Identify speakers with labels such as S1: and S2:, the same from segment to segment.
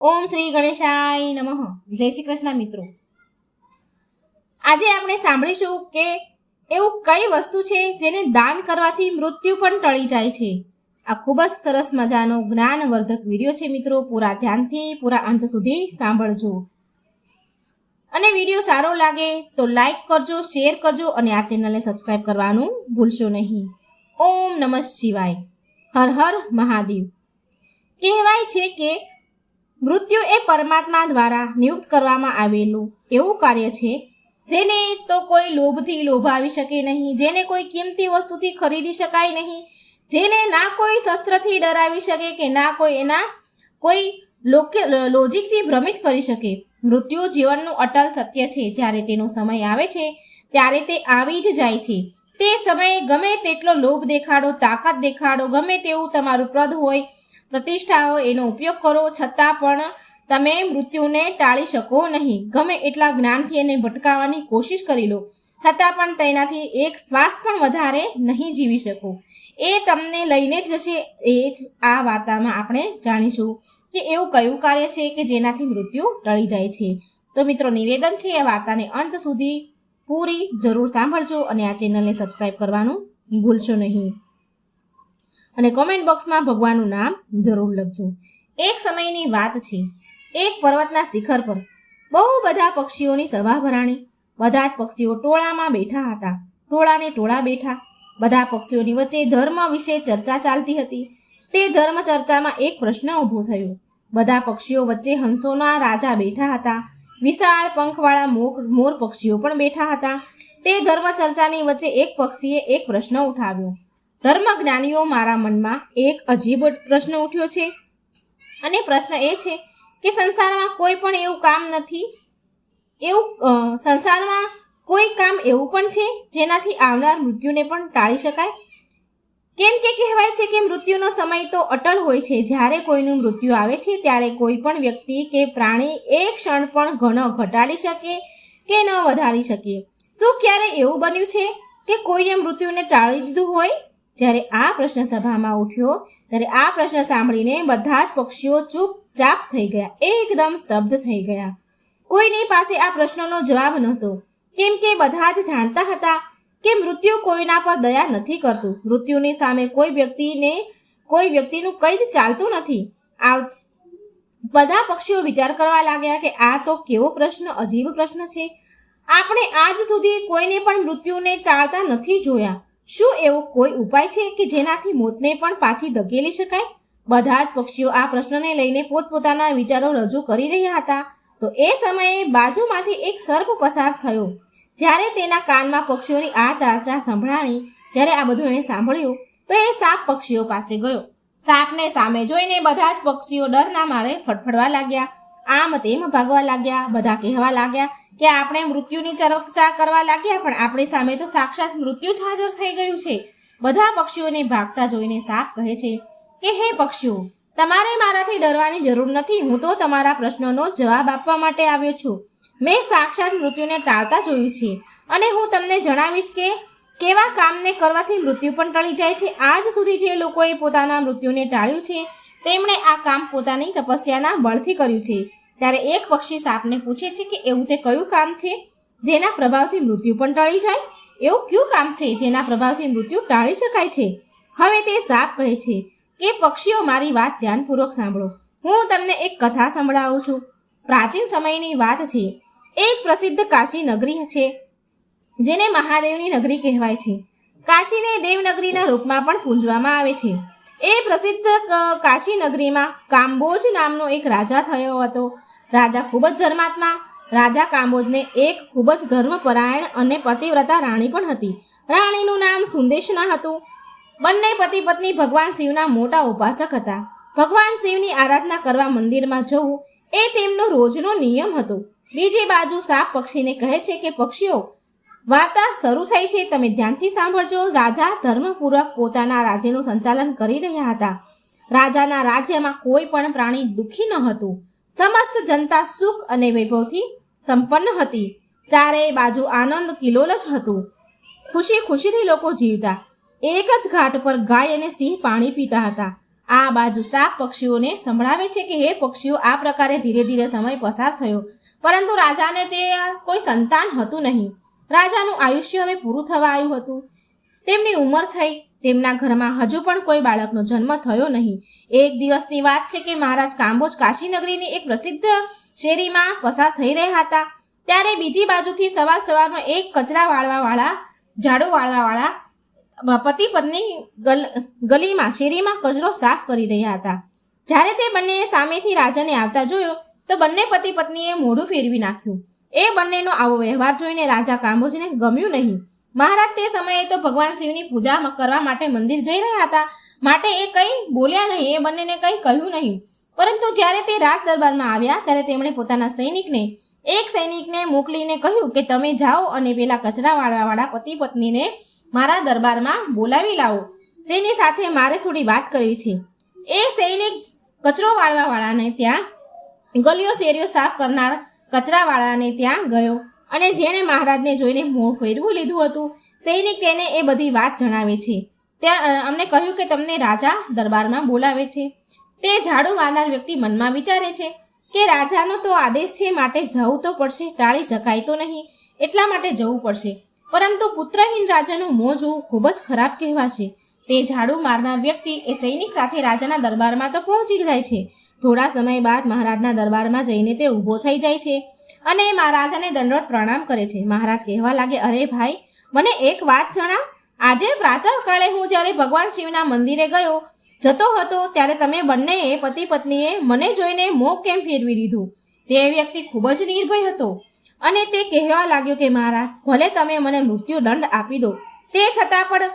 S1: ઓમ શ્રી ગણેશાય નમઃ. જય શ્રી કૃષ્ણ મિત્રો. આજે આપણે સાંભળીશું કે એવું કઈ વસ્તુ છે જેને દાન કરવાથી મૃત્યુ પણ ટળી જાય છે. આ ખૂબ જ સરસ મજાનો જ્ઞાનવર્ધક વિડીયો છે મિત્રો. પૂરા ધ્યાનથી પૂરા અંત સુધી સાંભળજો. અને વિડીયો સારો લાગે તો લાઈક કરજો, શેર કરજો અને આ ચેનલને સબસ્ક્રાઈબ કરવાનું ભૂલશો નહીં. ઓમ નમઃ શિવાય. હર હર મહાદેવ. કહેવાય છે કે મૃત્યુ એ પરમાત્મા દ્વારા નિયુક્ત કરવામાં આવેલું એવું કાર્ય છે જેને તો કોઈ લોભથી લોભાવી શકે નહીં, જેને કોઈ કિંમતી વસ્તુથી ખરીદી શકાય નહીં, જેને ના કોઈ શસ્ત્રથી ડરાવી શકે કે ના કોઈ એના કોઈ લોજિકથી ભ્રમિત કરી શકે. મૃત્યુ જીવનનું અટલ સત્ય છે. જ્યારે તેનો સમય આવે છે ત્યારે તે આવી જ જાય છે. તે સમયે ગમે તેટલો લોભ દેખાડો, તાકાત દેખાડો, ગમે તેવું તમારું પદ હોય, પ્રતિષ્ઠા હોય, એનો ઉપયોગ કરો, છતાં પણ તમે મૃત્યુને ટાળી શકો નહીં. ગમે એટલા જ્ઞાનથી એને ભટકાવવાની કોશિશ કરી લો, છતાં પણ તેનાથી એક શ્વાસ પણ વધારે નહીં જીવી શકો. એ તમને લઈને જ જશે. એ જ આ વાર્તામાં આપણે જાણીશું કે એવું કયું કાર્ય છે કે જેનાથી મૃત્યુ ટળી જાય છે. તો મિત્રો, નિવેદન છે આ વાર્તાને અંત સુધી પૂરી જરૂર સાંભળજો અને આ ચેનલને સબસ્ક્રાઈબ કરવાનું ભૂલશો નહીં. અને કોમેન્ટ બોક્સમાં ભગવાનનું નામ જરૂર લખજો. એક સમયની વાત છે. એક પર્વતના શિખર પર બહુ બધા પક્ષીઓની સભા ભરાણી. બધા જ પક્ષીઓ ટોળામાં બેઠા હતા. ટોળાને ટોળા બેઠા. બધા પક્ષીઓની વચ્ચે ધર્મ વિશે ચર્ચા ચાલતી હતી. તે ધર્મ ચર્ચામાં એક પ્રશ્ન ઊભો થયો. બધા પક્ષીઓ વચ્ચે હંસોના રાજા બેઠા હતા. વિશાળ પંખવાળા મોર પક્ષીઓ પણ બેઠા હતા. તે ધર્મ ચર્ચાની વચ્ચે એક પક્ષીએ એક પ્રશ્ન ઉઠાવ્યો. ધર્મ જ્ઞાનીઓ, મારા મનમાં એક અજીબ પ્રશ્ન ઉઠ્યો છે. અને પ્રશ્ન એ છે કે સંસારમાં કોઈ પણ એવું કામ નથી, સંસારમાં કોઈ કામ એવું પણ છે જેનાથી આવનાર મૃત્યુને પણ ટાળી શકાય? કેમ કે કહેવાય છે કે મૃત્યુનો સમય તો અટલ હોય છે. જ્યારે કોઈનું મૃત્યુ આવે છે ત્યારે કોઈ પણ વ્યક્તિ કે પ્રાણી એક ક્ષણ પણ ઘટાડી શકે કે ન વધારી શકે. શું ક્યારે એવું બન્યું છે કે કોઈએ મૃત્યુને ટાળી દીધું હોય? જ્યારે આ પ્રશ્ન સભામાં ઉઠ્યો ત્યારે આ પ્રશ્ન સાંભળીને બધા જ પક્ષીઓ ચૂપચાપ થઈ ગયા, એકદમ સ્તબ્ધ થઈ ગયા. કોઈની પાસે આ પ્રશ્નનો જવાબ નહોતો, કેમ કે બધા જ જાણતા હતા કે મૃત્યુ કોઈના પર દયા નથી કરતું. મૃત્યુની સામે કોઈ વ્યક્તિનું કંઈ જ ચાલતું નથી. બધા પક્ષીઓ વિચાર કરવા લાગ્યા કે આ તો કેવો પ્રશ્ન, અજીબ પ્રશ્ન છે. આપણે આજ સુધી કોઈને પણ મૃત્યુને ટાળતા નથી જોયા. શું એવો કોઈ ઉપાય છે કે જેનાથી મોતને પણ પાછી ધકેલી શકાય? બધા જ પક્ષીઓ આ પ્રશ્નને લઈને પોતપોતાના વિચારો રજૂ કરી રહ્યા હતા. તો એ સમયે બાજુમાંથી એક સર્પ પસાર થયો. જ્યારે તેના કાનમાં પક્ષીઓની આ ચર્ચા સંભળાણી, જ્યારે આ બધું એણે સાંભળ્યું, તો એ સાપ પક્ષીઓ પાસે ગયો. સાપને સામે જોઈને બધા જ પક્ષીઓ ડરના મારે ફડફડવા લાગ્યા, આમ તેમ ભાગવા લાગ્યા. બધા કહેવા લાગ્યા કે આપણે મૃત્યુની ચર્ચા કરવા લાગ્યા, પણ આપણી સામે તો સાક્ષાત મૃત્યુ જ હાજર થઈ ગયું છે. બધા પક્ષીઓને ભાગતા જોઈને સાપ કહે છે કે હે પક્ષીઓ, તમારે મારાથી ડરવાની જરૂર નથી. હું તો તમારા પ્રશ્નનો જવાબ આપવા માટે આવ્યો છું. મેં સાક્ષાત મૃત્યુને ટાળતા જોયું છે અને હું તમને જણાવીશ કે કેવા કામને કરવાથી મૃત્યુ પણ ટળી જાય છે. આજ સુધી જે લોકોએ પોતાના મૃત્યુને ટાળ્યું છે તેમણે આ કામ પોતાની તપસ્યાના બળથી કર્યું છે. ત્યારે એક પક્ષી સાપને પૂછે છે કે એવું તે કયું કામ છે જેના પ્રભાવથી મૃત્યુ પણ ટળી જાય? એવું કયું કામ છે જેના પ્રભાવથી મૃત્યુ ટાળી શકાય છે? હવે તે સાપ કહે છે કે પક્ષીઓ, મારી વાત ધ્યાનપૂર્વક સાંભળો. હું તમને એક કથા સંભળાવું છું. પ્રાચીન સમયની વાત છે. એક પ્રસિદ્ધ કાશી નગરી છે જેને મહાદેવની નગરી કહેવાય છે. કાશીને દેવનગરીના રૂપમાં પણ પૂજવામાં આવે છે. એ પ્રસિદ્ધ કાશી નગરીમાં કામ્બોજ નામનો એક રાજા થયો હતો. રાજા ખૂબ જ ધર્માત્મા. રાજા કામ્બોજને એક ખૂબ જ ધર્મપરાયણ અને પતિવ્રતા રાણી પણ હતી. રાણીનું નામ સુદેશના હતું. બંને પતિ પત્ની ભગવાન શિવના મોટા ઉપાસક હતા. ભગવાન શિવની આરાધના કરવા મંદિરમાં જવું એ તેમનો રોજનો નિયમ હતો. બીજી બાજુ સાપ પક્ષીને કહે છે કે પક્ષીઓ, વાર્તા શરૂ થઈ છે, તમે ધ્યાનથી સાંભળજો. રાજા ધર્મપૂર્વક પોતાના રાજ્યનું સંચાલન કરી રહ્યા હતા. રાજાના રાજ્યમાં કોઈ પણ પ્રાણી દુઃખી ન હતું. સમસ્ત જનતા સુખ અને વૈભવથી સંપન્ન હતી. ચારેય બાજુ આનંદ કિલોલ જ હતું. ખુશીથી લોકો જીવતા. એક જ ઘાટ પર ગાય અને સિંહ પાણી પીતા હતા. આ બાજુ સાપ પક્ષીઓને સંભળાવે છે કે હે પક્ષીઓ, આ પ્રકારે ધીરે ધીરે સમય પસાર થયો, પરંતુ રાજાને તે કોઈ સંતાન હતું નહીં. રાજાનું આયુષ્ય હવે પૂરું થવા આવ્યું હતું. તેમની ઉંમર થઈ. તેમના ઘરમાં હજુ પણ કોઈ બાળકનો જન્મ થયો નહીં. એક દિવસની વાત છે કે મહારાજ કાંબોજ કાશીનગરીની એક પ્રસિદ્ધ શેરીમાં પસાર થઈ રહ્યા હતા. ત્યારે બીજી બાજુથી સવારમાં એક કચરા વાળવાવાળા, ઝાડુ વાળવાવાળા પતિ પત્ની ગલીમાં શેરીમાં કચરો સાફ કરી રહ્યા હતા. જ્યારે તે બંનેએ સામેથી રાજાને આવતા જોયો તો બંને પતિ પત્નીએ મોઢું ફેરવી નાખ્યું. એ બંનેનો આવો વ્યવહાર જોઈને રાજા કાંબોજને ગમ્યું નહીં. મહારાજ તે સમયે તો ભગવાન શિવની પૂજા કરવા માટે મંદિર જઈ રહ્યા હતા, માટે એ કંઈ બોલ્યા નહીં, એ બંનેને કંઈ કહ્યું નહીં. પરંતુ જ્યારે તે રાજ દરબારમાં આવ્યા ત્યારે તેમણે પોતાના એક સૈનિકને મોકલીને કહ્યું કે તમે જાઓ અને પેલા કચરા વાળવાવાળા પતિ પત્નીને મારા દરબારમાં બોલાવી લાવો, તેની સાથે મારે થોડી વાત કરવી છે. એ સૈનિક કચરો વાળવાવાળાને ત્યાં, ગલીઓ શેરીઓ સાફ કરનાર કચરાવાળાને ત્યાં ગયો અને જેણે મહારાજને જોઈને મોં ફેરવું લીધું હતું, સૈનિક તેને એ બધી વાત જણાવે છે. ત્યાં અમને કહ્યું કે તમને રાજા દરબારમાં બોલાવે છે. તે ઝાડુ વાળનાર વ્યક્તિ મનમાં વિચારે છે કે રાજાનો તો આદેશ છે, માટે જવું તો પડશે, ટાળી શકાય તો નહીં, એટલા માટે જવું પડશે. પરંતુ પુત્રહીન રાજાનું મોં જોવું ખૂબ જ ખરાબ કહેવાશે. તે ઝાડુ મારનાર વ્યક્તિ એ સૈનિક સાથે રાજાના દરબારમાં તો પહોંચી જાય છે. થોડા સમય બાદ મહારાજના દરબારમાં જઈને તે ઊભો થઈ જાય છે અને મહારાજાને દંડવત પ્રણામ કરે છે. મહારાજ કહેવા લાગે, અરે ભાઈ, મને એક વાત જણાવ. આજે પ્રાતઃકાળે હું જ્યારે ભગવાન શિવના મંદિરે જતો હતો ત્યારે તમે બંનેએ પતિ પત્નીએ મને જોઈને મોં કેમ ફેરવી લીધું? તે વ્યક્તિ ખૂબ જ નિર્ભય હતો અને તે કહેવા લાગ્યો કે મહારાજ, ભલે તમે મને મૃત્યુ દંડ આપી દો, તે છતાં પણ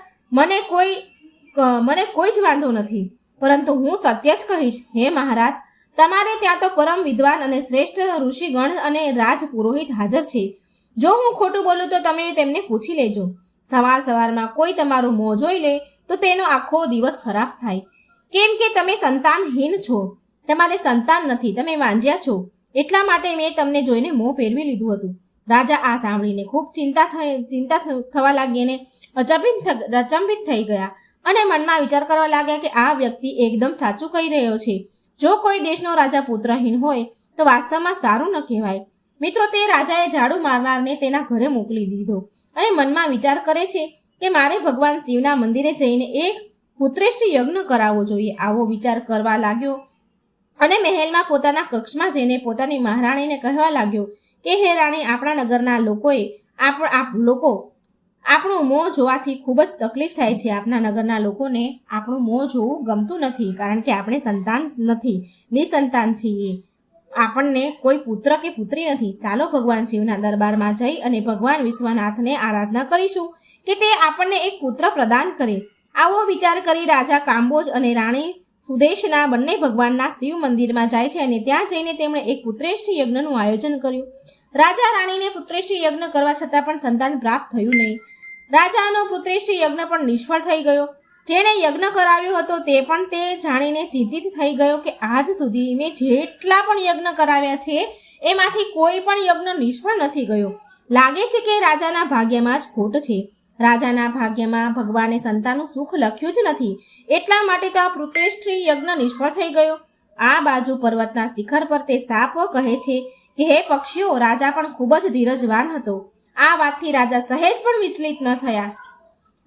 S1: મને કોઈ જ વાંધો નથી, પરંતુ હું સત્ય જ કહીશ. હે મહારાજ, તમારે ત્યાં તો પરમ વિદ્વાન અને શ્રેષ્ઠ ઋષિગણ અને રાજ પુરોહિત હાજર છે. જો હું ખોટું બોલું તો તમે તેમને પૂછી લેજો. સવારમાં કોઈ તમારું મોં જોઈ લે તો તેનો આખો દિવસ ખરાબ થાય, કેમ કે તમે સંતાનહીન છો, તમારે સંતાન નથી, તમે વાંજ્યા છો, એટલા માટે મેં તમને જોઈને મોં ફેરવી લીધું હતું. રાજા આ સાંભળીને ખૂબ ચિંતા થવા લાગી અને અચંબિત થઈ ગયા અને મનમાં વિચાર કરવા લાગ્યા કે આ વ્યક્તિ એકદમ સાચું કહી રહ્યો છે. જો કોઈ દેશનો રાજા પુત્રહીન હોય તો વાસ્તવમાં સારું ન કહેવાય. મિત્રો, તે રાજાએ ઝાડુ મારનારને તેના ઘરે મોકલી દીધો અને મનમાં વિચાર કરે છે કે મારે ભગવાન શિવના મંદિરે જઈને એક પુત્રેષ્ઠ યજ્ઞ કરાવવો જોઈએ. આવો વિચાર કરવા લાગ્યો અને મહેલમાં પોતાના કક્ષમાં જઈને પોતાની મહારાણીને કહેવા લાગ્યો કે હે રાણી, આપણા નગરના આપણું મોં જોવાથી ખૂબ જ તકલીફ થાય છે. આપણા નગરના લોકોને આપણું મોં જોવું ગમતું નથી, કારણ કે આપણે સંતાન નથી, નિસંતાન છીએ, આપણને કોઈ પુત્ર કે પુત્રી નથી. ચાલો ભગવાન શિવના દરબારમાં જઈ અને ભગવાન વિશ્વનાથને આરાધના કરીશું કે તે આપણને એક પુત્ર પ્રદાન કરે. આવો વિચાર કરી રાજા કાંબોજ અને રાણી સુદેશના બંને ભગવાનના શિવ મંદિરમાં જાય છે અને ત્યાં જઈને તેમણે એક પુત્રેષ્ઠ યજ્ઞનું આયોજન કર્યું. રાજા રાણીને પુત્રેષ્ઠ યજ્ઞ કરવા છતાં પણ સંતાન પ્રાપ્ત થયું નહીં. રાજાનો પુત્રેષ્ઠ યજ્ઞ પણ નિષ્ફળ થઈ ગયો. જેણે યજ્ઞ કરાવ્યો હતો તે પણ તે જાણીને ચિંતિત થઈ ગયો કે આજ સુધી મેં જેટલા પણ યજ્ઞ કરાવ્યા છે એમાંથી કોઈ પણ યજ્ઞ નિષ્ફળ નથી ગયો. લાગે છે કે રાજાના ભાગ્યમાં જ ખોટ છે. રાજાના ભાગ્યમાં ભગવાને સંતાનનું સુખ લખ્યું જ નથી, એટલા માટે તો આ પુત્રેષ્ઠ યજ્ઞ નિષ્ફળ થઈ ગયો. આ બાજુ પર્વતના શિખર પર તે સાપ કહે છે કે હે પક્ષીઓ, રાજા પણ ખૂબ જ ધીરજવાન હતો. આ વાતથી રાજા સહેજ પણ વિચલિત ન થયા.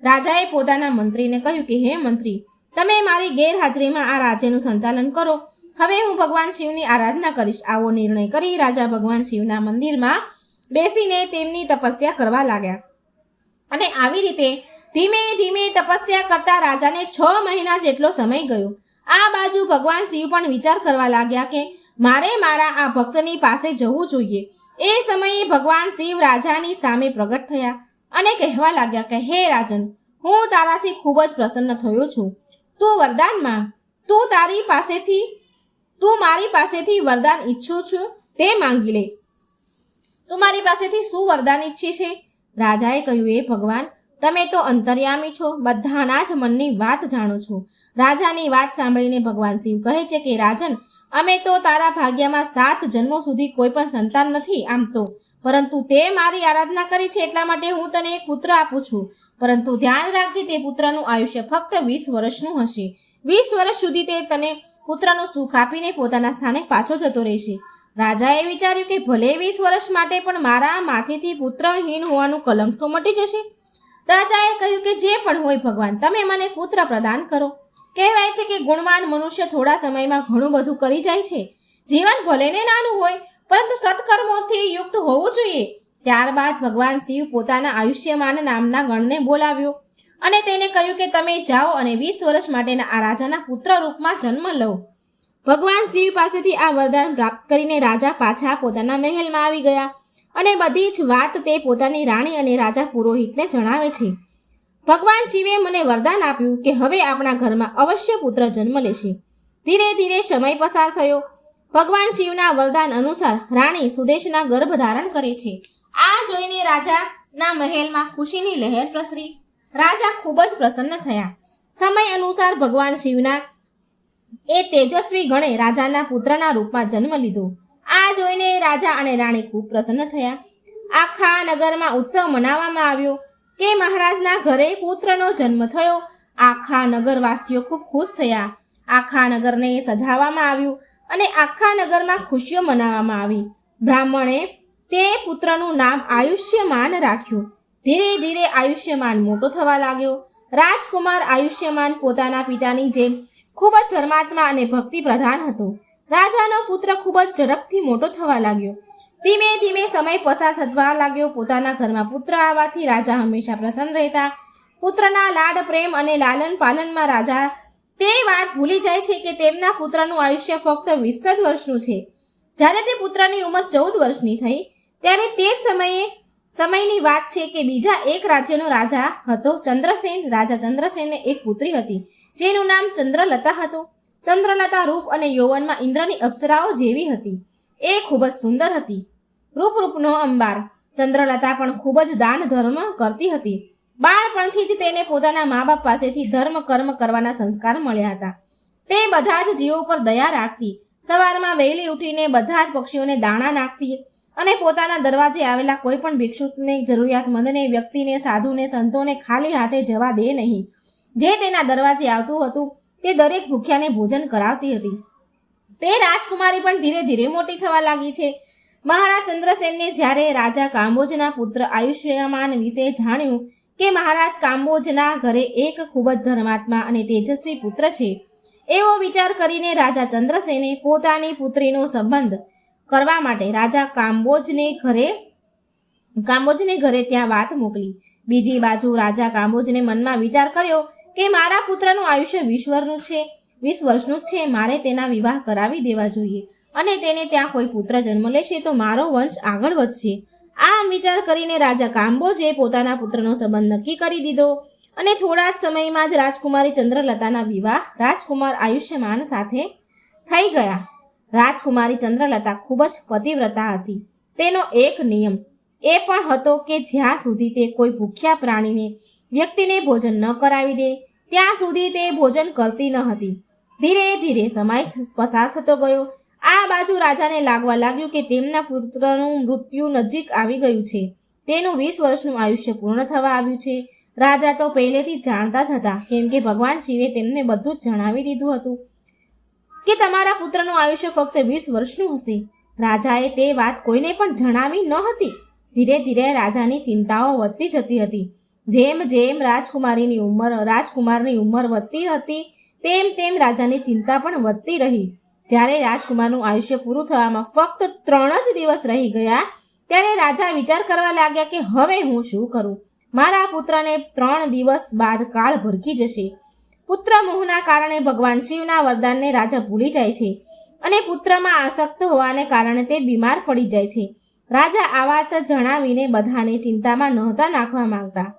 S1: રાજાએ પોતાના મંત્રીને કહ્યું કે હે મંત્રી, તમે મારી ગેરહાજરીમાં આ રાજ્યનું સંચાલન કરો. હવે હું ભગવાન શિવની આરાધના કરીશ. આવો નિર્ણય કરી રાજા ભગવાન શિવના મંદિરમાં બેસીને તેમની તપસ્યા કરવા લાગ્યા અને આવી રીતે ધીમે ધીમે તપસ્યા કરતા રાજાને 6 મહિના જેટલો સમય ગયો. આ બાજુ ભગવાન શિવ પણ વિચાર કરવા લાગ્યા કે મારે મારા આ ભક્તની પાસે જવું જોઈએ. એ સમયે ભગવાન શિવ રાજાની સામે પ્રગટ થયા અને કહેવા લાગ્યા કે હે રાજન, હું તારાથી ખૂબ જ પ્રસન્ન થયો છું. તું વરદાન માંગ. તું મારી પાસેથી વરદાન ઈચ્છું છું તે માંગી લે. તું મારી પાસેથી શું વરદાન ઈચ્છી છે? રાજાએ કહ્યું, એ ભગવાન, તમે તો અંતર્યામી છો, બધાના જ મનની વાત જાણો છો. રાજાની વાત સાંભળીને ભગવાન શિવ કહે છે કે રાજન, અમે તો તારા ભાગ્યમાં 7 જન્મો સુધી કોઈ પણ સંતાન નથી આમ તો, પરંતુ તે મારી આરાધના કરી છે એટલા માટે હું તને એક પુત્ર આપું છું. પરંતુ ધ્યાન રાખજે, તે પુત્રનું આયુષ્ય ફક્ત 20 વર્ષનું હશે. 20 વર્ષ સુધી તે તને પુત્રનું સુખ આપીને પોતાના સ્થાને પાછો જતો રહેશે. રાજાએ વિચાર્યું કે ભલે 20 વર્ષ માટે પણ મારા માથેથી પુત્રહીન હોવાનું કલંક તો મટી જશે. રાજાએ કહ્યું કે જે પણ હોય ભગવાન, તમે મને પુત્ર પ્રદાન કરો. કહેવાય છે કે ગુણવાન મનુષ્ય થોડા સમયમાં ઘણું બધું કરી જાય છે. જીવન ભલે ને નાનું હોય પરંતુ સત્કર્મોથી યુક્ત હોવું જોઈએ. ત્યારબાદ ભગવાન શિવ પોતાના આયુષ્યમાન નામના ગણને બોલાવ્યો અને તેને કહ્યું કે તમે જાઓ અને 20 વર્ષ માટેના આ રાજાના પુત્ર રૂપમાં જન્મ લો. ભગવાન શિવ પાસેથી આ વરદાન પ્રાપ્ત કરીને રાજા પાછા પોતાના મહેલમાં આવી ગયા અને બધી જ વાત તે પોતાની રાણી અને રાજા પુરોહિતને જણાવે છે. ભગવાન શિવે મને વરદાન આપ્યું કે હવે આપણા ઘરમાં અવશ્ય પુત્ર જન્મ લેશે. ધીરે ધીરે સમય પસાર થયો. ભગવાન શિવના વરદાન અનુસાર રાણી સુદેશના ગર્ભ ધારણ કરે છે. આ જોઈને રાજાના મહેલમાં ખુશીની લહેર પ્રસરી. રાજા ખૂબ જ પ્રસન્ન થયા. સમય અનુસાર ભગવાન શિવના એ તેજસ્વી ગણે રાજાના પુત્રના રૂપમાં જન્મ લીધો. આ જોઈને રાજા અને રાણી ખૂબ પ્રસન્ન થયા. આખા નગરમાં ઉત્સવ મનાવવામાં આવ્યો કે મહારાજના ઘરે પુત્રનો જન્મ થયો. આખા નગરવાસીઓ ખૂબ ખુશ થયા. આખા નગરને સજાવવામાં આવ્યું અને આખા નગરમાં ખુશીઓ મનાવવામાં આવી. બ્રાહ્મણે તે પુત્રનું નામ આયુષ્યમાન રાખ્યું. ધીરે ધીરે આયુષ્યમાન મોટો થવા લાગ્યો. રાજકુમાર આયુષ્યમાન પોતાના પિતાની જેમ ખૂબ જ ધર્માત્મા અને ભક્તિ પ્રધાન હતો. રાજાનો પુત્ર ખૂબ જ ઝડપથી મોટો થવા લાગ્યો. ધીમે ધીમે સમય પસાર થવા લાગ્યો. પોતાના ઘરમાં પુત્ર આવવાથી રાજા હંમેશા પ્રસન્ન રહેતા. પુત્રના લાડ પ્રેમ અને લાલન પાલનમાં રાજા તે વાત ભૂલી જાય છે કે તેમના પુત્રનું આયુષ્ય ફક્ત 20 જ વર્ષનું છે. જ્યારે તે પુત્રની ઉંમર 14 વર્ષની થઈ ત્યારે તે જ સમયની વાત છે કે બીજા એક રાજ્યનો રાજા હતો ચંદ્રસેન. રાજા ચંદ્રસેનને એક પુત્રી હતી જેનું નામ ચંદ્રલતા હતું. ચંદ્રલતા રૂપ અને યૌવનમાં ઇન્દ્રની અપ્સરાઓ જેવી હતી. એ ખૂબ જ સુંદર હતી, રૂપનો અંબાર. ચંદ્રલતા પણ ખૂબ જ દાન ધર્મ કરતી હતી. બાળપણથી જ તેને પોતાના મા બાપ પાસેથી ધર્મ કર્મ કરવાના સંસ્કાર મળ્યા હતા. તે બધા જ જીવો પર દયા રાખતી. સવારમાં વહેલી ઉઠીને બધા જ પક્ષીઓને દાણા નાખતી અને પોતાના દરવાજે આવેલા કોઈ પણ ભિક્ષુકને, જરૂરિયાતમંદને, વ્યક્તિને, સાધુને, સંતોને ખાલી હાથે જવા દે નહીં. જે તેના દરવાજે આવતું હતું તે દરેક ભૂખ્યાને ભોજન કરાવતી હતી. તે રાજકુમારી પણ ધીરે ધીરે મોટી થવા લાગી છે. મહારાજ ચંદ્રસેનને જ્યારે રાજા કાંબોજના પુત્ર આયુષ્યમાન વિશે જાણ્યું કે મહારાજ કાંબોજના ઘરે એક ખૂબ જ ધર્માત્મા અને તેજસ્વી પુત્ર છે, એવો વિચાર કરીને રાજા ચંદ્રસેને પોતાની પુત્રીનો સંબંધ કરવા માટે રાજા કાંબોજને ઘરે ત્યાં વાત મોકલી. બીજી બાજુ રાજા કાંબોજને મનમાં વિચાર કર્યો કે મારા પુત્રનું આયુષ્ય 20 વર્ષનું જ છે. મારે તેના વિવાહ કરાવી દેવા જોઈએ અને તેને ત્યાં કોઈ પુત્ર જન્મ લેશે તો મારો વંશ આગળ વધશે. આમ વિચાર કરીને રાજા કાંબોજે પોતાના પુત્રનો સંબંધ નક્કી કરી દીધો અને થોડા જ સમયમાં જ રાજકુમારી ચંદ્રલતાના વિવાહ રાજકુમાર આયુષ્યમાન સાથે થઈ ગયા. રાજકુમારી ચંદ્રલતા ખૂબ જ પતિવ્રતા હતી. તેનો એક નિયમ એ પણ હતો કે જ્યાં સુધી તે કોઈ ભૂખ્યા પ્રાણીને, વ્યક્તિને ભોજન ન કરાવી દે ત્યાં સુધી તે ભોજન કરતી ન હતી. ધીરે ધીરે સમય પસાર થતો ગયો. આ બાજુ રાજાને લાગવા લાગ્યું કે તેમના પુત્રનું મૃત્યુ નજીક આવી ગયું છે. તેનું 20 વર્ષનું આયુષ્ય પૂર્ણ થવા આવ્યું છે. રાજા તો પહેલેથી જાણતા જ હતા, કેમ કે ભગવાન શિવે તેમને બધું જ જણાવી દીધું હતું કે તમારા પુત્રનું આયુષ્ય ફક્ત 20 વર્ષનું હશે. રાજાએ તે વાત કોઈને પણ જણાવી ન હતી. ધીરે ધીરે રાજાની ચિંતાઓ વધતી જતી હતી. જેમ જેમ રાજકુમારની ઉંમર વધતી હતી તેમ તેમ રાજાની ચિંતા પણ વધતી રહી. જ્યારે રાજકુમારનું આયુષ્ય પૂરું થવામાં ફક્ત 3 જ દિવસ રહી ગયા ત્યારે રાજા વિચાર કરવા લાગ્યા કે હવે હું શું કરું? મારા પુત્રને 3 દિવસ બાદ કાળ ભરખી જશે. પુત્ર મોહના કારણે ભગવાન શિવના વરદાનને રાજા ભૂલી જાય છે અને પુત્રમાં આસક્ત હોવાને કારણે તે બીમાર પડી જાય છે. રાજા આ વાત જણાવીને બધાને ચિંતામાં નહોતા નાખવા માંગતા.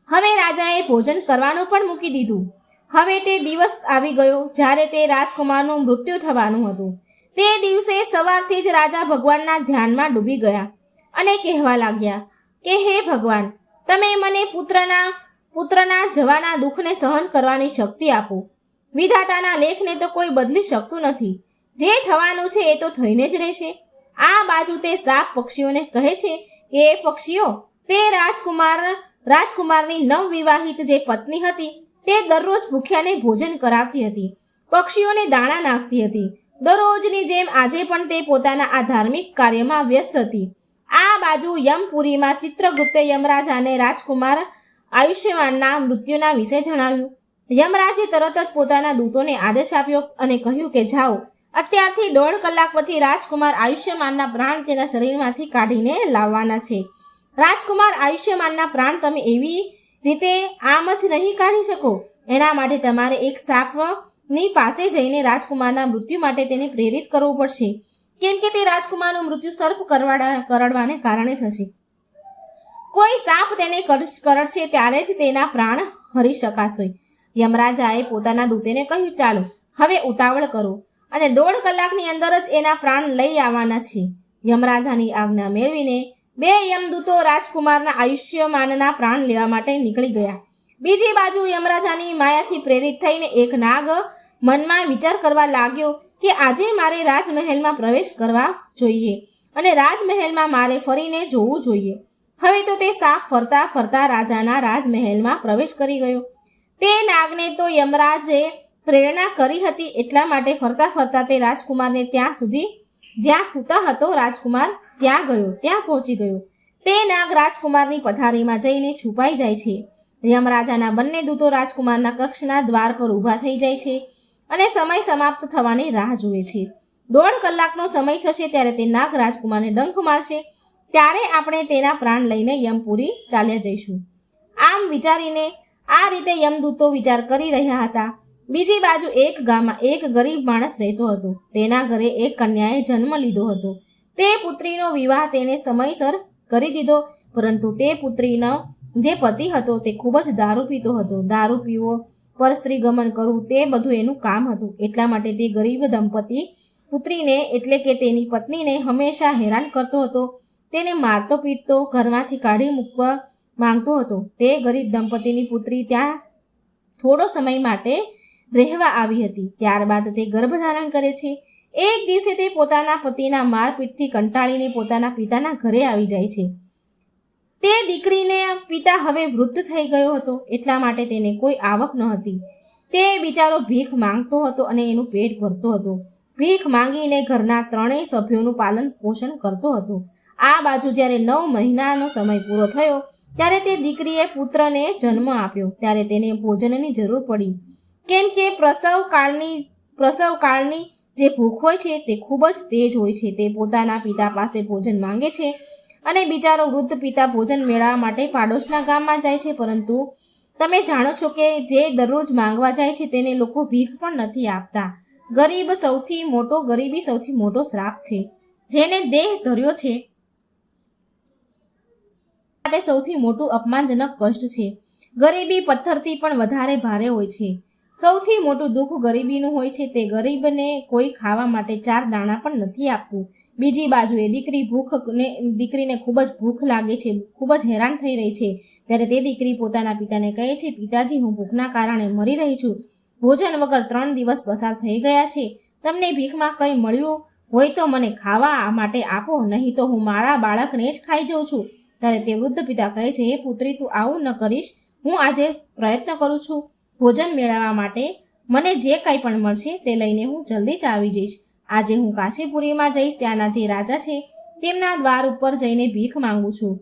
S1: હવે રાજાએ ભોજન કરવાનું પણ મૂકી દીધું. હવે તે દિવસ આવી ગયો જ્યારે તે રાજકુમારનું મૃત્યુ થવાનું હતું. તે દિવસે સવારથી જ રાજા ભગવાનના ધ્યાનમાં ડૂબી ગયા અને કહેવા લાગ્યા કે હે ભગવાન, તમે મને પુત્રના જવાના દુઃખને સહન કરવાની શક્તિ આપો. વિધાતાના લેખને તો કોઈ બદલી શકતું નથી. જે થવાનું છે એ તો થઈને જ રહેશે. આ બાજુ તે સાપ પક્ષીઓને કહે છે કે એ પક્ષીઓ, તે રાજકુમારની નવવિવાહિત જે પત્ની હતી તે દરરોજ ભૂખ્યાને ભોજન કરાવતી હતી, પક્ષીઓને દાણા નાખતી હતી. દરરોજની જેમ આજે પણ તે પોતાના આ ધાર્મિક કાર્યમાં વ્યસ્ત હતી. આ બાજુ યમપુરીમાં ચિત્રગુપ્તે યમરાજાને રાજકુમાર આયુષ્યમાનના મૃત્યુના વિશે જણાવ્યું. યમરાજે તરત જ પોતાના દૂતોને આદેશ આપ્યો અને કહ્યું કે જાઓ, અત્યારથી 1.5 કલાક પછી રાજકુમાર આયુષ્યમાનના પ્રાણ તેના શરીરમાંથી કાઢીને લાવવાના છે. રાજકુમાર આયુષ્યમાનના પ્રાણ તમે એવી રીતે આમ જ નહીં કાઢી શકો. એના માટે તમારે એક સાપની પાસે જઈને રાજકુમારના મૃત્યુ માટે તેને પ્રેરિત કરવું પડશે, કેમ કે તે રાજકુમારનું મૃત્યુ સર્પ કરડવાને કારણે થશે. કોઈ સાપ તેને કરડશે ત્યારે જ તેના પ્રાણ હરી શકાશે. યમરાજાએ પોતાના દૂતને કહ્યું, ચાલો હવે ઉતાવળ કરો અને 1.5 કલાકની અંદર જ એના પ્રાણ લઈ આવવાના છે. યમરાજાની આજ્ઞા મેળવીને 2 યમદૂતો રાજકુમારના આયુષ્યમાનના પ્રાણ લેવા માટે નીકળી ગયા. બીજી બાજુ યમરાજાની માયાથી પ્રેરિત થઈને એક નાગ મનમાં વિચાર કરવા લાગ્યો કે આજે મારે રાજમહેલમાં પ્રવેશ કરવા જોઈએ અને રાજમહેલમાં મારે ફરીને જોવું જોઈએ. હવે તો તે સાપ ફરતા ફરતા રાજાના રાજમહેલમાં પ્રવેશ કરી ગયો. તે નાગને તો યમરાજે પ્રેરણા કરી હતી, એટલા માટે ફરતા ફરતા તે રાજકુમારને ત્યાં સુધી જ્યાં સૂતા હતો રાજકુમાર ત્યાં પહોંચી ગયો. તે નાગ રાજકુમારની પથારીમાં જઈને છુપાઈ જાય છે. યમરાજાના બંને દૂતો રાજકુમારના કક્ષના દ્વાર પર ઊભા થઈ જાય છે અને સમય સમાપ્ત થવાની રાહ જુએ છે. 1.5 કલાકનો સમય થશે ત્યારે તે નાગ રાજકુમારને ડંખ મારશે, ત્યારે આપણે તેના પ્રાણ લઈને યમપુરી ચાલ્યા જઈશું. આમ વિચારીને આ રીતે યમદૂતો વિચાર કરી રહ્યા હતા. બીજી બાજુ એક ગામમાં એક ગરીબ માણસ રહેતો હતો. તેના ઘરે એક કન્યાએ જન્મ લીધો હતો. તે પુત્રીનો વિવાહ તેણે સમયસર કરી દીધો, પરંતુ તે પુત્રીનો જે પતિ હતો તે ખૂબ જ દારૂ પીતો હતો. દારૂ પીવો, પરસ્ત્રી ગમન કરવું તે બધું એનું કામ હતું. એટલા માટે તે ગરીબ દંપતી પુત્રીને એટલે કે તેની પત્નીને હંમેશા હેરાન કરતો હતો. તેને મારતો પીટતો, ઘરમાંથી કાઢી મૂકવા માંગતો હતો. તે ગરીબ દંપતીની પુત્રી ત્યાં થોડો સમય માટે રહેવા આવી હતી. ત્યારબાદ તે ગર્ભધારણ કરે છે. એક દિવસે તે પોતાના પતિના મારપીટથી કંટાળીને પોતાના પિતાના ઘરે આવી જાય છે. તે દીકરીને પિતા હવે વૃદ્ધ થઈ ગયો હતો, એટલા માટે તેને કોઈ આવક ન હતી. તે બિચારો ભીખ માંગતો હતો અને એનું પેટ ભરતો હતો. ભીખ માંગીને ઘરના 3 સભ્યોનું પાલન પોષણ કરતો હતો. આ બાજુ જ્યારે 9 મહિનાનો સમય પૂરો થયો ત્યારે તે દીકરીએ પુત્રને જન્મ આપ્યો. ત્યારે તેને ભોજનની જરૂર પડી, કેમ કે પ્રસવકાળની જે ભૂખ હોય છે તે ખૂબ જ તેજ હોય છે. તે પોતાના પિતા પાસે ભોજન માંગે છે અને બિચારો વૃદ્ધ પિતા ભોજન મેળવવા માટે પાડોશના ગામમાં જાય છે. પરંતુ તમે જાણો છો કે જે દરરોજ માંગવા જાય છે તેને લોકો ભીખ પણ નથી આપતા. ગરીબી સૌથી મોટો શ્રાપ છે. જેને દેહ ધર્યો છે માટે સૌથી મોટું અપમાનજનક કષ્ટ છે. ગરીબી પથ્થરથી પણ વધારે ભારે હોય છે. સૌથી મોટું દુઃખ ગરીબીનું હોય છે. તે ગરીબને કોઈ ખાવા માટે 4 દાણા પણ નથી આપતું. બીજી બાજુએ દીકરીને ખૂબ જ ભૂખ લાગે છે, ખૂબ જ હેરાન થઈ રહી છે. ત્યારે તે દીકરી પોતાના પિતાને કહે છે, પિતાજી, હું ભૂખના કારણે મરી રહી છું. ભોજન વગર 3 દિવસ પસાર થઈ ગયા છે. તમને ભીખમાં કંઈ મળ્યું હોય તો મને ખાવા માટે આપો, નહીં તો હું મારા બાળકને જ ખાઈ જાઉં છું. ત્યારે તે વૃદ્ધ પિતા કહે છે, હે પુત્રી, તું આવું ન કરીશ. હું આજે પ્રયત્ન કરું છું ભોજન મેળવવા માટે. મને જે કંઈ પણ મળશે તે લઈને હું જલ્દી જ આવી જઈશ. આજે હું કાશીપુરીમાં જઈશ. ત્યાંના જે રાજા છે તેમના દ્વાર ઉપર જઈને ભીખ માંગુ છું.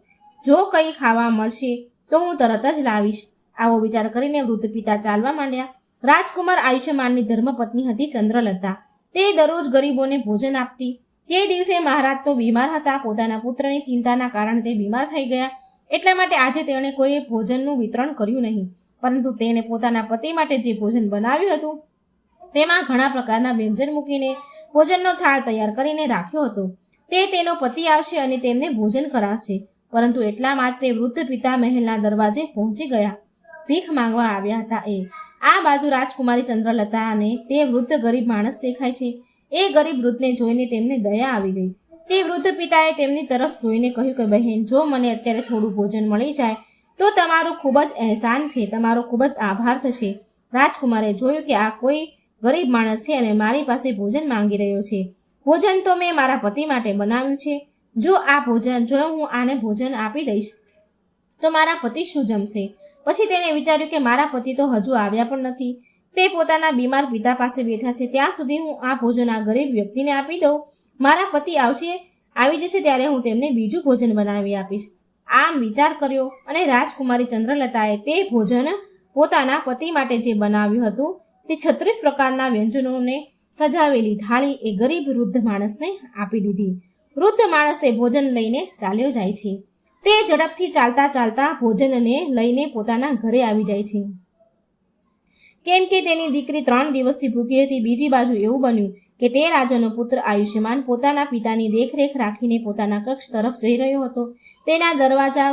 S1: જો કંઈ ખાવા મળશે તો હું તરત જ લાવીશ. આવો વિચાર કરીને વૃદ્ધ પિતા ચાલવા માંડ્યા. રાજકુમાર આયુષ્યમાનની ધર્મપત્ની હતી ચંદ્રલતા. તે દરરોજ ગરીબોને ભોજન આપતી. તે દિવસે મહારાજ તો બીમાર હતા. પોતાના પુત્રની ચિંતાના કારણે તે બીમાર થઈ ગયા. એટલા માટે આજે તેણે કોઈ ભોજનનું વિતરણ કર્યું નહીં, પરંતુ તેણે પોતાના પતિ માટે જે ભોજન બનાવ્યું હતું તેમાં ઘણા પ્રકારના વ્યંજન મૂકીને ભોજનનો થાળ તૈયાર કરીને રાખ્યો હતો. તે તેનો પતિ આવશે અને તેમને ભોજન કરાવશે. પરંતુ એટલામાં જ તે વૃદ્ધ પિતા મહેલના દરવાજે પહોંચી ગયા. ભીખ માંગવા આવ્યા હતા એ. આ બાજુ રાજકુમારી ચંદ્રલતા અને તે વૃદ્ધ ગરીબ માણસ દેખાય છે. એ ગરીબ વૃદ્ધને જોઈને તેમને દયા આવી ગઈ. તે વૃદ્ધ પિતાએ તેમની તરફ જોઈને કહ્યું કે બહેન, જો મને અત્યારે થોડું ભોજન મળી જાય તો તમારું ખૂબ જ અહેસાન છે, તમારો ખૂબ જ આભાર થશે. રાજકુમારે જોયું કે આ કોઈ ગરીબ માણસ છે અને મારી પાસે ભોજન માંગી રહ્યો છે. ભોજન તો મેં મારા પતિ માટે બનાવ્યું છે. જો હું આને ભોજન આપી દઈશ તો મારા પતિ શું જમશે? પછી તેણે વિચાર્યું કે મારા પતિ તો હજુ આવ્યા પણ નથી. તે પોતાના બીમાર પિતા પાસે બેઠા છે, ત્યાં સુધી હું આ ભોજન આ ગરીબ વ્યક્તિને આપી દઉં. મારા પતિ આવી જશે ત્યારે હું તેમને બીજું ભોજન બનાવી આપીશ. આમ વિચાર કર્યો અને રાજકુમારી ચંદ્રલતાએ તે ભોજન પોતાના પતિ માટે જે બનાવ્યું હતું તે 36 પ્રકારના વ્યંજનોને સજાવેલી થાળી એ ગરીબ વૃદ્ધ માણસને આપી દીધી. વૃદ્ધ માણસ તે ભોજન લઈને ચાલ્યો જાય છે. તે ઝડપથી ચાલતા ચાલતા ભોજનને લઈને પોતાના ઘરે આવી જાય છે, કેમ કે તેની દીકરી 3 દિવસથી ભૂખી હતી. બીજી બાજુ એવું બન્યું કે તે રાજાનો પુત્ર આયુષ્યમાન પોતાના પિતાની દેખરેખ રાખીને પોતાના કક્ષ તરફ જઈ રહ્યો હતો. તેના દરવાજા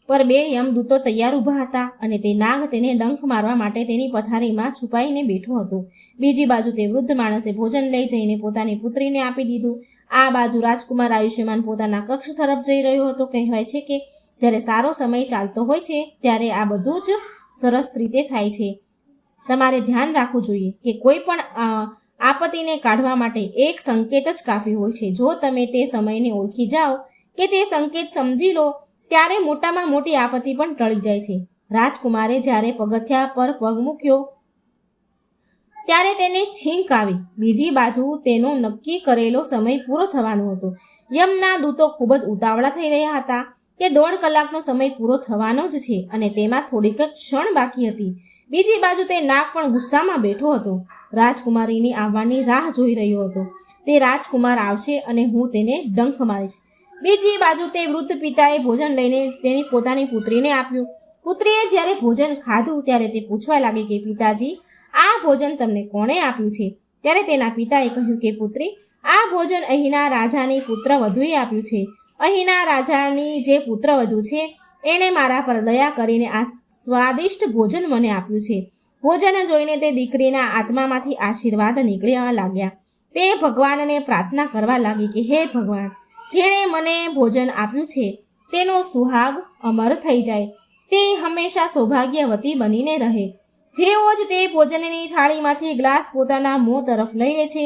S1: પર 2 યમદૂતો તૈયાર ઊભા હતા અને તે નાગ તેને ડંખ મારવા માટે તેની પથારીમાં છુપાઈને બેઠો હતો. બીજી બાજુ તે વૃદ્ધ માણસે ભોજન લઈ જઈને પોતાની પુત્રીને આપી દીધું. આ બાજુ રાજકુમાર આયુષ્યમાન પોતાના કક્ષ તરફ જઈ રહ્યો હતો. કહેવાય છે કે જ્યારે સારો સમય ચાલતો હોય છે ત્યારે આ બધું જ સરસ રીતે થાય છે. તમારે ધ્યાન રાખવું જોઈએ કે કોઈ પણ આપત્તિને કાઢવા માટે એક સંકેત જ કાફી હોય છે. જો તમે તે સમયને ઓળખી જાઓ કે તે સંકેત સમજી લો ત્યારે મોટામાં મોટી આપત્તિ પણ ટળી જાય છે. રાજકુમારે જ્યારે પગથિયા પર પગ મૂક્યો ત્યારે તેને છીંક આવી. બીજી બાજુ તેનો નક્કી કરેલો સમય પૂરો થવાનો હતો. યમના દૂતો ખૂબ જ ઉતાવળા થઈ રહ્યા હતા કે 1.5 કલાકનો સમય પૂરો થવાનો જ છે અને તેમાં થોડીક ક્ષણ બાકી હતી. બીજી બાજુ તે નાગ પણ ગુસ્સામાં બેઠો હતો. રાજકુમારીની આવવાની રાહ જોઈ રહ્યો હતો. તે રાજકુમાર આવશે અને હું તેને ડંખ મારીશ. બીજી બાજુ તે વૃદ્ધ પિતાએ ભોજન લઈને તેની પોતાની પુત્રીને આપ્યું. પુત્રીએ જ્યારે ભોજન ખાધું ત્યારે તે પૂછવા લાગી કે પિતાજી, આ ભોજન તમને કોણે આપ્યું છે? ત્યારે તેના પિતાએ કહ્યું કે પુત્રી, આ ભોજન અહીંના રાજાની પુત્રવધુએ આપ્યું છે. અહીંના રાજાની જે પુત્રવધુ છે એણે મારા પર દયા કરીને આ સ્વાદિષ્ટ ભોજન મને આપ્યું છે. ભોજન જોઈને તે દીકરીના આત્મામાંથી આશીર્વાદ નીકળવા લાગ્યા. તે ભગવાનને પ્રાર્થના કરવા લાગી કે હે ભગવાન, જેણે મને ભોજન આપ્યું છે તેનો સુહાગ અમર થઈ જાય. તે હંમેશા સૌભાગ્યવતી બનીને રહે. જેવો જ તે ભોજનની થાળીમાંથી ગ્લાસ પોતાના મોં તરફ લઈ લે છે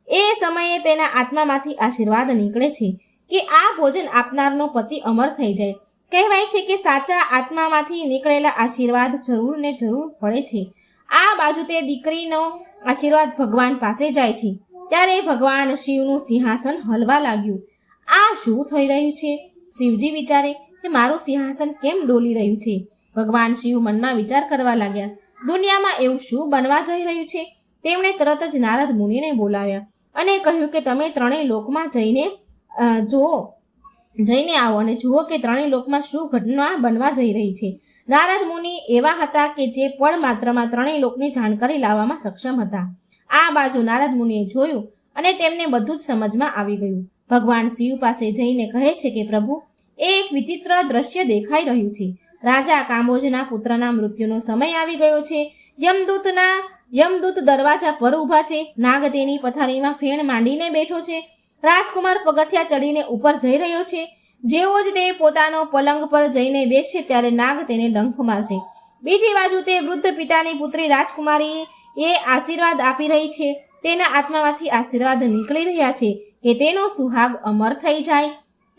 S1: એ સમયે તેના આત્મામાંથી આશીર્વાદ નીકળે છે કે આ ભોજન આપનારનો પતિ અમર થઈ જાય. કહેવાય છે કે સાચા આત્મામાંથી નીકળેલા આશીર્વાદ જરૂર ને જરૂર પડે છે. આ બાજુ તે દીકરીનો આશીર્વાદ ભગવાન પાસે જાય છે ત્યારે ભગવાન શિવનું સિંહાસન હલવા લાગ્યું. આ શું થઈ રહ્યું છે? શિવજી વિચારે કે મારું સિંહાસન કેમ ડોલી રહ્યું છે? ભગવાન શિવ મનમાં વિચાર કરવા લાગ્યા, દુનિયામાં એવું શું બનવા જઈ રહ્યું છે? તેમણે તરત જ નારદ મુનિને બોલાવ્યા અને કહ્યું કે તમે 3 લોકમાં જઈને આવો અને જુઓ કે 3 લોકમાં શું ઘટના બનવા જઈ રહી છે. નારદ મુનિ એવા હતા કે જે પળ માત્રમાં 3 લોકની જાણકારી લાવવામાં સક્ષમ હતા. આ બાજુ નારદ મુનિએ જોયું અને તેમને બધું જ સમજમાં આવી ગયું. ભગવાન શિવ પાસે જઈને કહે છે કે પ્રભુ, એક વિચિત્ર દ્રશ્ય દેખાઈ રહ્યું છે. રાજા કાંબોજના પુત્રના મૃત્યુનો સમય આવી ગયો છે. યમદૂત દરવાજા પર ઊભા છે. નાગ તેની પથારીમાં ફેણ માંડીને બેઠો છે. રાજકુમાર પગથિયા ચડીને ઉપર જઈ રહ્યો છે. જેવો જ તે પોતાનો પલંગ પર જઈને બેસશે ત્યારે નાગ તેને ડંખ મારશે. બીજી બાજુ તે વૃદ્ધ પિતાની પુત્રી રાજકુમારી એ આશીર્વાદ આપી રહી છે. તેના આત્મામાંથી આશીર્વાદ નીકળી રહ્યા છે કે તેનો સુહાગ અમર થઈ જાય.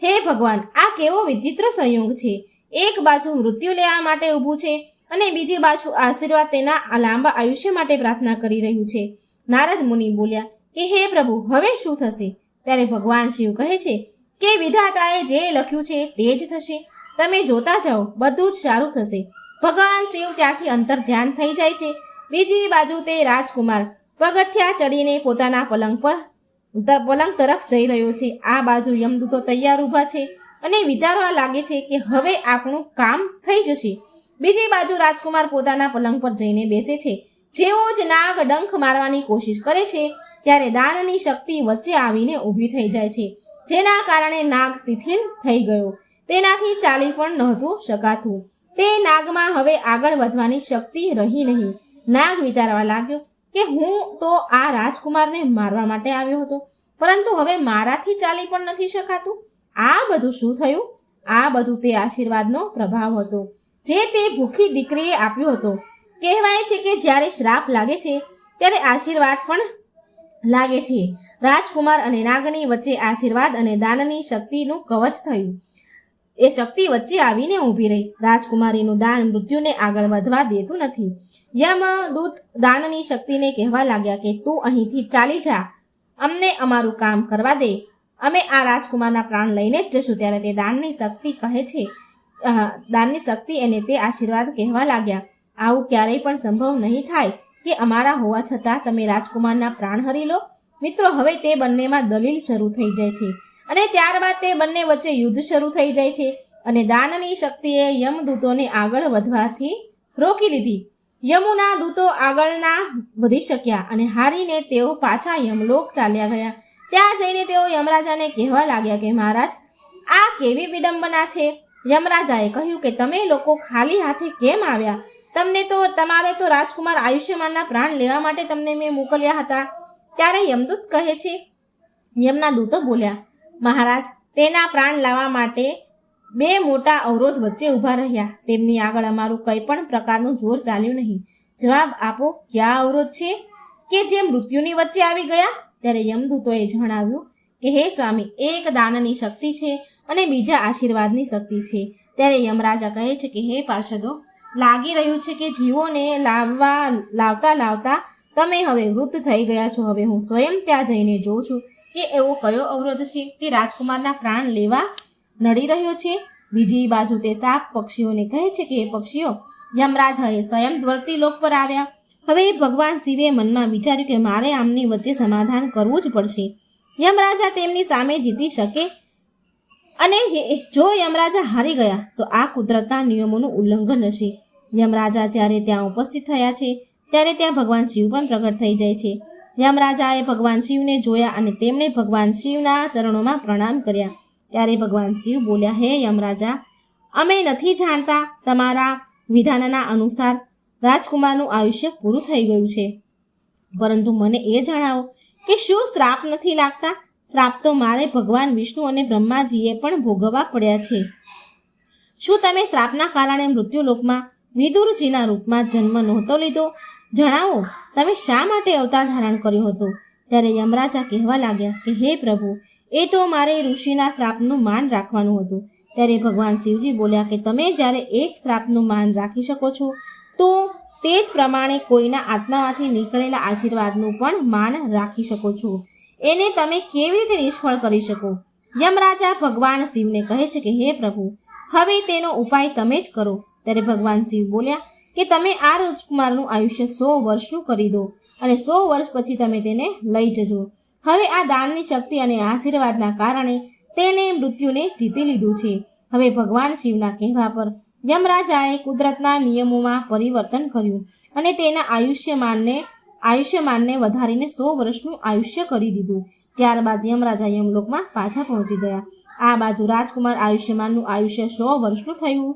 S1: હે ભગવાન, આ કેવો વિચિત્ર સંયોગ છે! એક બાજુ મૃત્યુ લેવા માટે ઊભું છે અને બીજી બાજુ આશીર્વાદ તેના લાંબા આયુષ્ય માટે પ્રાર્થના કરી રહ્યું છે. નારદ મુનિ બોલ્યા કે હે પ્રભુ, હવે શું થશે? ત્યારે ભગવાન શિવ કહે છે કે વિધાતાએ જે લખ્યું છે તે જ થશે. તમે જોતા જાઓ, બધું જ સારું થશે. ભગવાન શિવ ત્યાંથી અંતર ધ્યાન થઈ જાય છે. બીજી બાજુ તે રાજકુમાર પગથિયા ચડીને પોતાના પલંગ તરફ જઈ રહ્યો છે. આ બાજુ યમદૂતો તૈયાર ઊભા છે અને વિચારવા લાગે છે કે હવે આપણું કામ થઈ જશે. બીજી બાજુ રાજકુમાર પોતાના પલંગ પર જઈને બેસે છે. જેવો જ નાગ ડંખ મારવાની કોશિશ કરે છે ત્યારે દાનની શક્તિ વચ્ચે આવીને ઊભી થઈ જાય છે, જેના કારણે નાગ શિથિલ થઈ ગયો. તેનાથી ચાલી પણ નહોતું શકાતું. તે નાગમાં હવે આગળ વધવાની શક્તિ રહી નહીં. નાગ વિચારવા લાગ્યો કે હું તો આ રાજકુમારને મારવા માટે આવ્યો હતો, પરંતુ હવે મારાથી ચાલી પણ નથી શકાતું. આ બધું શું થયું? આ બધું તે આશીર્વાદનો પ્રભાવ હતો જે તે ભૂખી દીકરીએ આપ્યો હતો. કહેવાય છે કે જ્યારે શ્રાપ લાગે છે ત્યારે આશીર્વાદ પણ લાગે છે. રાજકુમાર અને નાગની વચ્ચે આશીર્વાદ અને દાનની શક્તિનું કવચ થયું. એ શક્તિ વચ્ચે આવીને ઊભી રહી. રાજકુમારીનું દાન મૃત્યુને આગળ વધવા દેતું નથી. યમદૂત દાનની શક્તિને કહેવા લાગ્યા કે તું અહીંથી ચાલી જા, અમને અમારું કામ કરવા દે, અમે આ રાજકુમારના પ્રાણ લઈને જ જશું. ત્યારે તે દાનની શક્તિ કહે છે, દાનની શક્તિ એને તે આશીર્વાદ કહેવા લાગ્યા, આવું ક્યારેય પણ સંભવ નહીં થાય કે અમારા હોવા છતાં તમે રાજકુમારના પ્રાણ હરી લો. મિત્રો, હવે તે બંનેમાં દલીલ શરૂ થઈ જાય છે અને ત્યારબાદ તે બંને વચ્ચે યુદ્ધ શરૂ થઈ જાય છે અને દાનની શક્તિએ યમદૂતોને આગળ વધવાથી રોકી લીધી. યમુના દૂતો આગળ ના વધી શક્યા અને હારીને તેઓ પાછા યમલોક ચાલ્યા ગયા. ત્યાં જઈને તેઓ યમરાજાને કહેવા લાગ્યા કે મહારાજ, આ કેવી વિડંબના છે. યમરાજાએ કહ્યું કે તમે લોકો ખાલી હાથે કેમ આવ્યા? તમારે તો રાજકુમાર આયુષ્યમાનના પ્રાણ લેવા માટે તમને મેં મોકલ્યા હતા. ત્યારે યમદૂત કહે છે, યમના દૂતો બોલ્યા, મહારાજ, તેના પ્રાણ લાવવા માટે 2 મોટા અવરોધ વચ્ચે ઊભા રહ્યા. તેમની આગળ અમારું કંઈ પણ પ્રકારનું જોર ચાલ્યું નહીં. જવાબ આપો, ક્યાં અવરોધ છે કે જે મૃત્યુની વચ્ચે આવી ગયા? ત્યારે યમદૂતોએ જણાવ્યું કે હે સ્વામી, એક દાનની શક્તિ છે અને બીજા આશીર્વાદની શક્તિ છે. ત્યારે યમરાજા કહે છે કે હે પાર્ષદો, લાગી રહ્યું છે કે જીવોને લાવતા તમે હવે વૃદ્ધ થઈ ગયા છો. હવે હું સ્વયં ત્યાં જઈને જોઉં છું કે એવો કયો અવરોધ છે તે રાજકુમારના પ્રાણ લેવા નડી રહ્યો છે. બીજી બાજુ તે સાપ પક્ષીઓને કહે છે કે એ પક્ષીઓ યમરાજાએ સ્વયં ધરતી લોક પર આવ્યા. હવે ભગવાન શિવે મનમાં વિચાર્યું કે મારે આમની વચ્ચે સમાધાન કરવું જ પડશે. યમરાજા તેમની સામે જીતી શકે અને જો યમરાજા હારી ગયા તો આ કુદરતના નિયમોનું ઉલ્લંઘન હશે. યમરાજા જ્યારે ત્યાં ઉપસ્થિત થયા છે ત્યારે ત્યાં ભગવાન શિવ પણ પ્રગટ થઈ જાય છે. યમરાજાએ ભગવાન શિવને જોયા અને તેમણે ભગવાન શિવના ચરણોમાં પ્રણામ કર્યા. ત્યારે ભગવાન શિવ બોલ્યા, હે યમરાજા, અમે નથી જાણતા તમારા વિધાનના અનુસાર રાજકુમારનું આયુષ્ય પૂરું થઈ ગયું છે, પરંતુ મને એ જણાવો કે શું શ્રાપ નથી લાગતા? શ્રાપ તો મારે ભગવાન વિષ્ણુ અને બ્રહ્માજીએ પણ ભોગવવા પડ્યા છે. શું તમે શ્રાપના કારણે મૃત્યુલોકમાં વિદુરજીના રૂપમાં જન્મ નહોતો લીધો? જણાવો, તમે શા માટે અવતાર ધારણ કર્યો હતો? ત્યારે યમરાજા કહેવા લાગ્યા કે હે પ્રભુ, એ તો મારે ઋષિના શ્રાપનું માન રાખવાનું હતું. ત્યારે ભગવાન શિવજી બોલ્યા કે તમે જ્યારે એક શ્રાપનું માન રાખી શકો છો તો તે જ પ્રમાણે કોઈના આત્મામાંથી નીકળેલા આશીર્વાદનું પણ માન રાખી શકો છો. એને તમે કેવી રીતે નિષ્ફળ કરી શકો? યમરાજા ભગવાન શિવને કહે છે કે હે પ્રભુ, હવે તેનો ઉપાય તમે જ કરો. ત્યારે ભગવાન શિવ બોલ્યા કે તમે આ રાજકુમારનું આયુષ્ય 100 વર્ષનું કરી દો અને 100 વર્ષ પછી તમે તેને લઈ જજો. હવે આ દાનની શક્તિ અને આશીર્વાદના કારણે તેને મૃત્યુને જીતી લીધું છે. હવે ભગવાન શિવના કહેવા પર યમરાજાએ કુદરતના નિયમોમાં પરિવર્તન કર્યું અને તેના આયુષ્યમાનને વધારીને 100 વર્ષનું આયુષ્ય કરી દીધું. ત્યારબાદ યમરાજા યમલોકમાં પાછા પહોંચી ગયા. આ બાજુ રાજકુમાર આયુષ્યમાનનું આયુષ્ય 100 વર્ષનું થયું.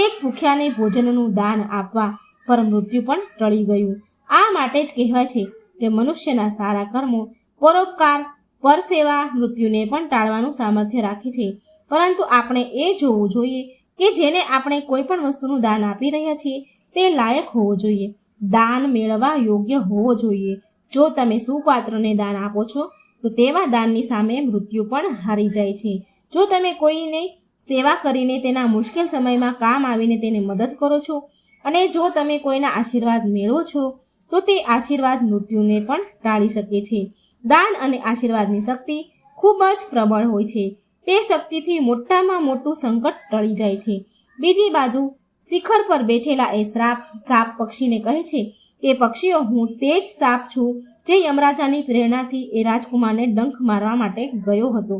S1: એક ભૂખ્યાને ભોજનનું દાન આપવા પર મૃત્યુ પણ ટળી ગયું. આ માટે જ કહેવાય છે કે મનુષ્યના સારા કર્મો, પરોપકાર, પરસેવા મૃત્યુને પણ ટાળવાનું સામર્થ્ય રાખે છે. પરંતુ આપણે એ જોવું જોઈએ કે જેને આપણે કોઈ પણ વસ્તુનું દાન આપી રહ્યા છીએ તે લાયક હોવો જોઈએ, દાન મેળવવા યોગ્ય હોવો જોઈએ. જો તમે સુપાત્રને દાન આપો છો તો તેવા દાનની સામે મૃત્યુ પણ હારી જાય છે. જો તમે કોઈને સેવા કરીને તેના મુશ્કેલ સમયમાં કામ આવીને તેને મદદ કરો છો અને જો તમે કોઈના આશીર્વાદ મેળવો છો તો તે આશીર્વાદ મૃત્યુને પણ ટાળી શકે છે. દાન અને આશીર્વાદની શક્તિ ખૂબ જ પ્રબળ હોય છે. તે શક્તિથી મોટામાં મોટું સંકટ ટળી જાય છે. બીજી બાજુ શિખર પર બેઠેલા એ સાપ પક્ષીને કહે છે કે પક્ષીઓ, હું તે જ સાપ છું જે યમરાજાની પ્રેરણાથી એ રાજકુમારને ડંખ મારવા માટે ગયો હતો.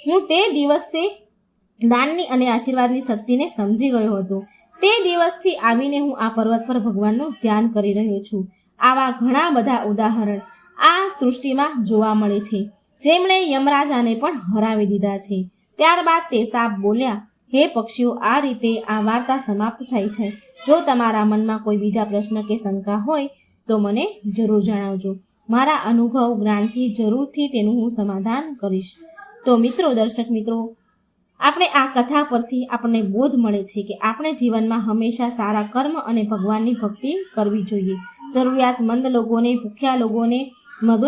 S1: હું તે દિવસે દાનની અને આશીર્વાદની શક્તિને સમજી ગયો હતો. તે દિવસથી આવીને હું આ પર્વત પર ભગવાનનું ધ્યાન કરી રહ્યો છું. આવા ઘણા બધા ઉદાહરણ આ સૃષ્ટિમાં જોવા મળે છે, જેમણે યમરાજાને પણ હરાવી દીધા છે. ત્યારબાદ તે સાપ બોલ્યા, હે પક્ષીઓ, આ રીતે આ વાર્તા સમાપ્ત થઈ છે. જો તમારા મનમાં કોઈ બીજા પ્રશ્ન કે શંકા હોય તો મને જરૂર જણાવજો. મારા અનુભવ જ્ઞાનથી જરૂરથી તેનું હું સમાધાન કરીશ. તો મિત્રો, દર્શક મિત્રો, આપણે આ કથા પરથી આપણને બોધ મળે છે કે આપણે જીવનમાં હંમેશા સારા કર્મ અને ભગવાનની ભક્તિ કરવી જોઈએ. જરૂરિયાતમંદ લોકોને, ભૂખ્યા લોકોને મદદ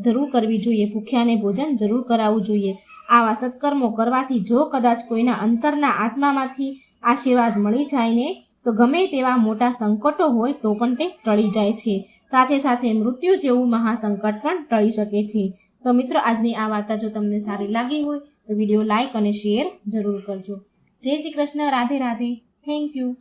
S1: જરૂર કરવી જોઈએ. ભૂખ્યાને ભોજન જરૂર કરાવવું જોઈએ. આવા સત્કર્મો કરવાથી જો કદાચ કોઈના અંતરના આત્મામાંથી આશીર્વાદ મળી જાય ને તો ગમે તેવા મોટા સંકટો હોય તો પણ તે ટળી જાય છે. સાથે સાથે મૃત્યુ જેવું મહાસંકટ પણ ટળી શકે છે. તો મિત્રો, આજની આ વાર્તા જો તમને સારી લાગી હોય તો વિડીયો લાઈક અને શેર જરૂર કરજો. જય શ્રી કૃષ્ણ. રાધે રાધે. Thank you.